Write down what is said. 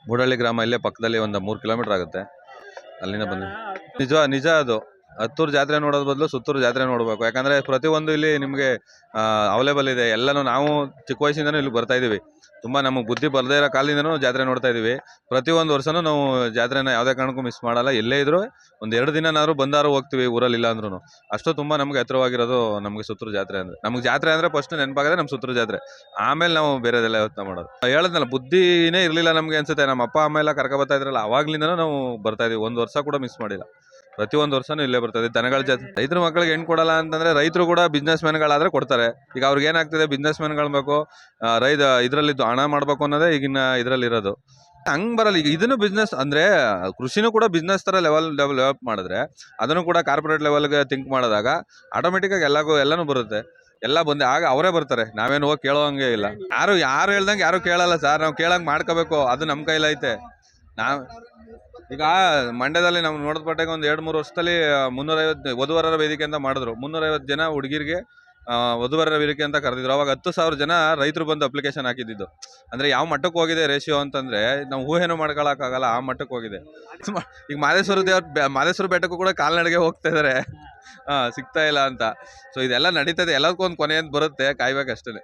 ಮೂಡಹಳ್ಳಿ ಗ್ರಾಮ ಇಲ್ಲೇ ಪಕ್ಕದಲ್ಲಿ ಒಂದು 3 ಕಿಲೋಮೀಟರ್ ಆಗುತ್ತೆ. ಅಲ್ಲಿಂದ ಬಂದು ನಿಜ ನಿಜ ಅದು ಹತ್ತೂರು ಜಾತ್ರೆ ನೋಡೋದ್ ಬದಲು ಸುತ್ತೂರು ಜಾತ್ರೆ ನೋಡ್ಬೇಕು. ಯಾಕಂದ್ರೆ ಪ್ರತಿಯೊಂದು ಇಲ್ಲಿ ನಿಮ್ಗೆ ಅವೈಲೇಬಲ್ ಇದೆ. ಎಲ್ಲಾನು ನಾವು ಚಿಕ್ಕ ವಯಸ್ಸಿಂದನೂ ಇಲ್ಲಿ ಬರ್ತಾ ಇದೀವಿ. ತುಂಬಾ ನಮಗೆ ಬುದ್ಧಿ ಬರದೇ ಇರೋ ಕಾಲದಿಂದನೂ ಜಾತ್ರೆ ನೋಡ್ತಾ ಇದೀವಿ. ಪ್ರತಿಯೊಂದು ವರ್ಷನೂ ನಾವು ಜಾತ್ರೆನ ಯಾವುದೇ ಕಾರಣಕ್ಕೂ ಮಿಸ್ ಮಾಡಲ್ಲ. ಎಲ್ಲೇ ಇದ್ರು ಒಂದ್ 2 ದಿನನಾದ್ರು ಬಂದಾರು ಹೋಗ್ತೀವಿ ಊರಲ್ಲಿ ಇಲ್ಲ ಅಂದ್ರೂ. ಅಷ್ಟು ತುಂಬಾ ನಮ್ಗೆ ಹತ್ರವಾಗಿರೋದು ನಮ್ಗೆ ಸುತ್ತೂರು ಜಾತ್ರೆ ಅಂದ್ರೆ. ನಮ್ಗೆ ಜಾತ್ರೆ ಅಂದ್ರೆ ಫಸ್ಟ್ ನೆನಪಾಗದೆ ನಮ್ ಸುತ್ತೂರು ಜಾತ್ರೆ, ಆಮೇಲೆ ನಾವು ಬೇರೆದೆಲ್ಲ ಯೋಚನೆ ಮಾಡೋದು. ಹೇಳದ್ನಲ್ಲ, ಬುದ್ಧಿನೇ ಇರ್ಲಿಲ್ಲ ನಮ್ಗೆ ಅನ್ಸುತ್ತೆ. ನಮ್ಮ ಅಪ್ಪ ಅಮ್ಮ ಎಲ್ಲ ಕರ್ಕ ಬರ್ತಾ ಇದ್ರಲ್ಲ, ಅವಾಗ್ಲಿಂದನೂ ನಾವು ಬರ್ತಾ ಇದೀವಿ. ಒಂದ್ ವರ್ಷ ಕೂಡ ಮಿಸ್ ಮಾಡಿಲ್ಲ. ಪ್ರತಿಯೊಂದು ವರ್ಷನೂ ಇಲ್ಲೇ ಬರ್ತದೆ. ದನಗಳ ಜಾತ್ರೆ ರೈತರ ಮಕ್ಕಳಿಗೆ ಹೆಣ್ಣು ಕೊಡಲ್ಲ ಅಂತಂದ್ರೆ, ರೈತರು ಕೂಡ ಬಿಸ್ನೆಸ್ ಮ್ಯಾನ್ಗಳಾದ್ರೆ ಕೊಡ್ತಾರೆ. ಈಗ ಅವ್ರಿಗೆ ಏನಾಗ್ತದೆ, ಬಿಸ್ನೆಸ್ ಮ್ಯಾನ್ಗಳು ಬೇಕು, ರೈತ ಇದ್ರಲ್ಲಿ ಹಣ ಮಾಡ್ಬೇಕು ಅನ್ನೋದೇ ಈಗಿನ ಇದ್ರಲ್ಲಿ ಇರೋದು. ಹಂಗ್ ಬರಲ್ಲ. ಈಗ ಇದನ್ನು ಬಿಸ್ನೆಸ್ ಅಂದ್ರೆ, ಕೃಷಿನೂ ಕೂಡ ಬಿಸ್ನೆಸ್ ತರ ಡೆವಲಪ್ ಮಾಡಿದ್ರೆ, ಅದನ್ನು ಕೂಡ ಕಾರ್ಪೊರೇಟ್ ಲೆವೆಲ್ಗೆ ಥಿಂಕ್ ಮಾಡಿದಾಗ ಆಟೋಮೆಟಿಕ್ ಆಗಿ ಎಲ್ಲಾನು ಬರುತ್ತೆ. ಎಲ್ಲ ಬಂದೆ ಆಗ ಅವರೇ ಬರ್ತಾರೆ. ನಾವೇನು ಹೋಗಿ ಕೇಳೋ ಹಂಗೆ ಇಲ್ಲ. ಯಾರು ಹೇಳ್ದಂಗೆ ಯಾರು ಕೇಳಲ್ಲ ಸರ್. ನಾವು ಕೇಳಂಗ್ ಮಾಡ್ಕೋಬೇಕು, ಅದು ನಮ್ ಕೈಲೈತೆ. ನಾವ್ ಈಗ ಮಂಡ್ಯದಲ್ಲಿ ನಾವು ನೋಡಿದ ಪಟ್ಟೆಗೆ ಒಂದು 2-3 ವರ್ಷದಲ್ಲಿ 350 ವಧುವರರ ವೇದಿಕೆ ಅಂತ ಮಾಡಿದ್ರು. 350 ಜನ ಹುಡುಗಿರಿಗೆ ವಧುವರರ ವೇದಿಕೆ ಅಂತ ಕರೆದಿದ್ರು. ಅವಾಗ 10,000 ಜನ ರೈತರು ಬಂದು ಅಪ್ಲಿಕೇಶನ್ ಹಾಕಿದ್ದು. ಅಂದ್ರೆ ಯಾವ ಮಟ್ಟಕ್ಕೆ ಹೋಗಿದೆ ರೇಷಿಯೋ ಅಂತಂದ್ರೆ, ನಾವು ಊಹೆನೂ ಮಾಡ್ಕೊಳಕ್ಕಾಗಲ್ಲ, ಆ ಮಟ್ಟಕ್ಕೆ ಹೋಗಿದೆ. ಈಗ ಮಾದೇಶ್ವರ ಬೆಟ್ಟಕ್ಕೂ ಕೂಡ ಕಾಲ್ನಡಿಗೆ ಹೋಗ್ತಾ ಇದಾರೆ, ಸಿಗ್ತಾ ಇಲ್ಲ ಅಂತ. ಸೊ ಇದೆಲ್ಲ ನಡೀತದೆ. ಎಲ್ಲದಕ್ಕೂ ಒಂದು ಕೊನೆ ಅಂತ ಬರುತ್ತೆ, ಕಾಯ್ಬೇಕಷ್ಟೇ.